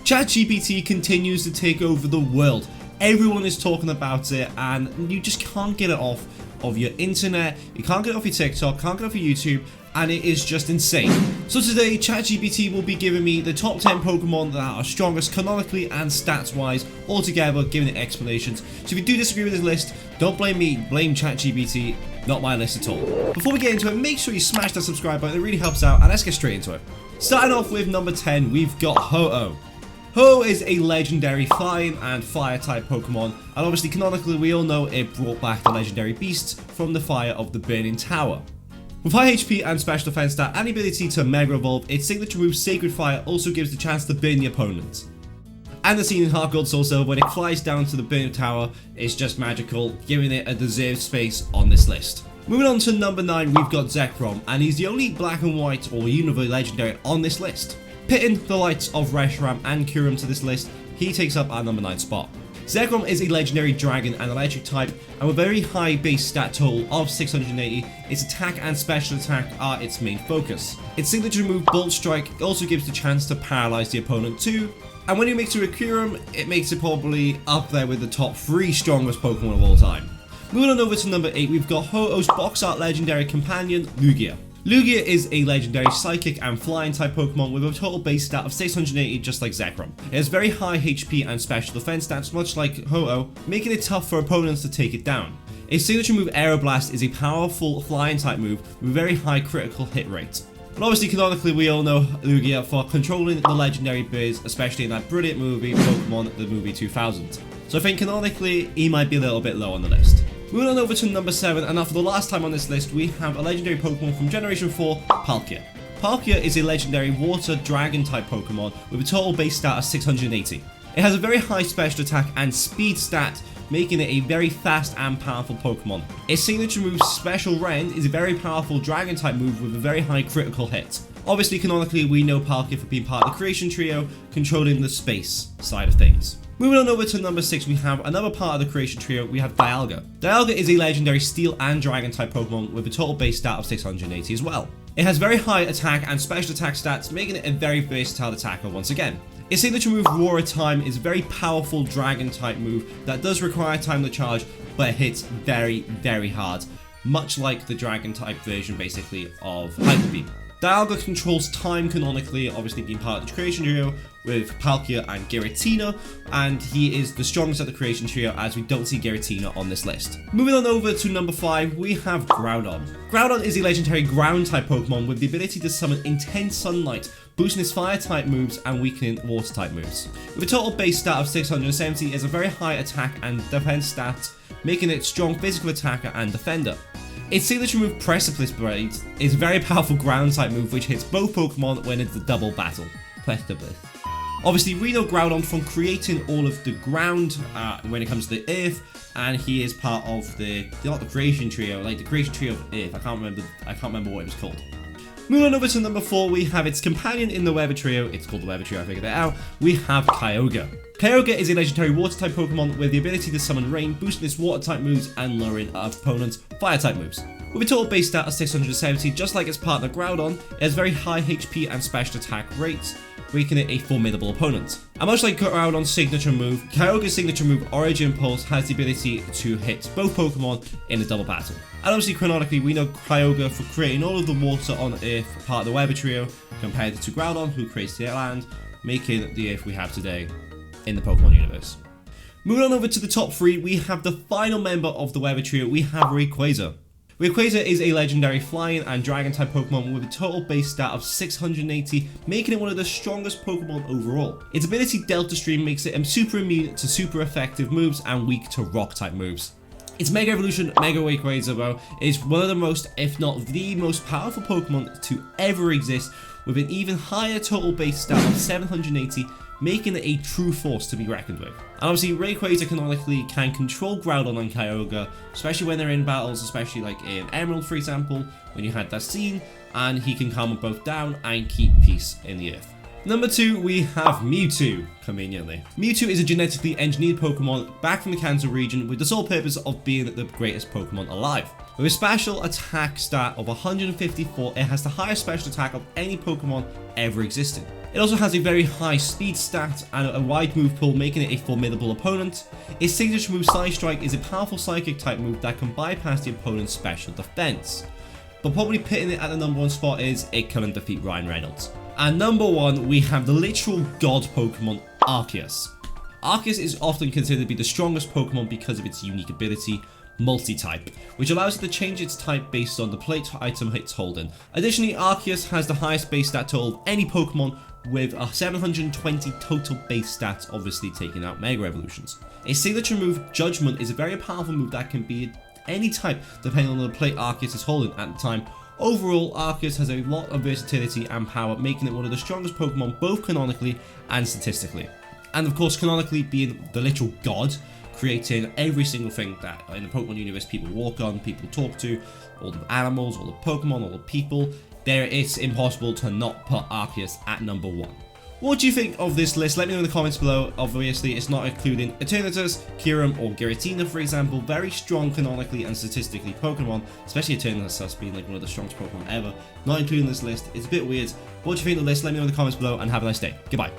ChatGPT continues to take over the world. Everyone is talking about it and you just can't get it off of your internet, you can't get it off your TikTok, can't get it off your YouTube, and it is just insane. So today, ChatGPT will be giving me the top 10 Pokemon that are strongest canonically and stats wise, all together, giving it explanations. So if you do disagree with this list, don't blame me, blame ChatGPT, not my list at all. Before we get into it, make sure you smash that subscribe button, it really helps out, and let's get straight into it. Starting off with number 10, we've got HoOh. HoOh is a legendary flying and fire type Pokemon, and obviously canonically we all know it brought back the legendary beast from the fire of the Burning Tower. With high HP and special defense stat and the ability to Mega Evolve, its signature move Sacred Fire also gives the chance to burn the opponent. And the scene in Heart Gold Soul Silver when it flies down to the Burning Tower is just magical, giving it a deserved space on this list. Moving on to number 9, we've got Zekrom, and he's the only black and white or Unova legendary on this list. Pitting the likes of Reshiram and Kyurem to this list, he takes up our number 9 spot. Zekrom is a legendary dragon and electric type, and with a very high base stat total of 680, its attack and special attack are its main focus. Its signature move Bolt Strike also gives the chance to paralyze the opponent too, and when you mix it with Kyurem, it makes it probably up there with the top 3 strongest Pokemon of all time. Moving on over to number 8, we've got HoOh's box art legendary companion, Lugia. Lugia is a legendary psychic and flying type Pokemon with a total base stat of 680 just like Zekrom. It has very high HP and special defense stats much like HoOh, making it tough for opponents to take it down. Its signature move Aeroblast is a powerful flying type move with a very high critical hit rate. And obviously canonically we all know Lugia for controlling the legendary birds, especially in that brilliant movie Pokemon the movie 2000. So I think canonically he might be a little bit low on the list. Moving on over to number 7, and now for the last time on this list, we have a legendary Pokemon from Generation 4, Palkia. Palkia is a legendary water dragon type Pokemon with a total base stat of 680. It has a very high special attack and speed stat, making it a very fast and powerful Pokemon. Its signature move Special Rend is a very powerful dragon type move with a very high critical hit. Obviously canonically we know Palkia for being part of the Creation Trio, controlling the space side of things. Moving on over to number 6, we have another part of the Creation Trio, we have Dialga. Dialga is a legendary Steel and Dragon type Pokemon with a total base stat of 680 as well. It has very high attack and special attack stats, making it a very versatile attacker once again. Its signature move Roar Time is a very powerful Dragon type move that does require time to charge, but it hits very, very hard, much like the Dragon type version basically of Hyper Beam. Dialga controls time canonically, obviously being part of the Creation Trio with Palkia and Giratina, and he is the strongest at the Creation Trio as we don't see Giratina on this list. Moving on over to number 5, we have Groudon. Groudon is a legendary ground type Pokemon with the ability to summon intense sunlight, boosting its fire type moves and weakening water type moves. With a total base stat of 670, it has a very high attack and defense stats, making it a strong physical attacker and defender. Its signature move Precipice Blade is a very powerful ground type move which hits both Pokemon when it's a double battle. Precipice. Obviously we know Groudon from creating all of the ground when it comes to the Earth, and he is part of not the Creation Trio, like the Creation Trio of Earth. I can't remember what it was called. Moving on over to number 4, we have its companion in the Weather Trio. It's called the Weather Trio, I figured that out. We have Kyogre. Kyogre is a legendary water type Pokemon with the ability to summon rain, boosting its water type moves and lowering opponents' fire type moves. With a total base stat of 670, just like its partner Groudon, it has very high HP and special attack rates, making it a formidable opponent. And much like Groudon's signature move, Kyogre's signature move Origin Pulse has the ability to hit both Pokemon in a double battle. And obviously chronologically we know Kyogre for creating all of the water on Earth, part of the Weather Trio, compared to Groudon who creates the land, making the Earth we have today in the Pokemon universe. Moving on over to the top 3, we have the final member of the Weather Trio, we have Rayquaza. Rayquaza is a legendary flying and dragon type Pokemon with a total base stat of 680, making it one of the strongest Pokemon overall. Its ability Delta Stream makes it super immune to super effective moves and weak to rock type moves. Its Mega Evolution Mega Rayquaza though is one of the most, if not the most powerful Pokemon to ever exist, with an even higher total base stat of 780, making it a true force to be reckoned with. And obviously Rayquaza canonically can control Groudon and Kyogre, especially when they're in battles, especially like in Emerald for example, when you had that scene, and he can calm them both down and keep peace in the Earth. Number 2, we have Mewtwo, conveniently. Mewtwo is a genetically engineered Pokemon back from the Kanto region with the sole purpose of being the greatest Pokemon alive. With a special attack stat of 154, it has the highest special attack of any Pokemon ever existed. It also has a very high speed stat and a wide move pool, making it a formidable opponent. Its signature move Psy Strike is a powerful psychic type move that can bypass the opponent's special defense. But probably putting it at the number 1 spot is it couldn't defeat Ryan Reynolds. And number 1, we have the literal god Pokemon Arceus. Arceus is often considered to be the strongest Pokemon because of its unique ability, Multi-Type, which allows it to change its type based on the plate item it's holding. Additionally, Arceus has the highest base stat total of any Pokemon, with a 720 total base stats, obviously taking out Mega Evolutions. Its signature move, Judgment, is a very powerful move that can be any type depending on the plate Arceus is holding at the time. Overall, Arceus has a lot of versatility and power, making it one of the strongest Pokemon both canonically and statistically. And of course, canonically being the literal god, creating every single thing that in the Pokemon universe people walk on, people talk to, all the animals, all the Pokemon, all the people. It's impossible to not put Arceus at number 1. What do you think of this list? Let me know in the comments below. Obviously, it's not including Eternatus, Kyurem, or Giratina, for example. Very strong canonically and statistically Pokemon, especially Eternatus being like one of the strongest Pokemon ever. Not including this list. It's a bit weird. What do you think of the list? Let me know in the comments below, and have a nice day. Goodbye.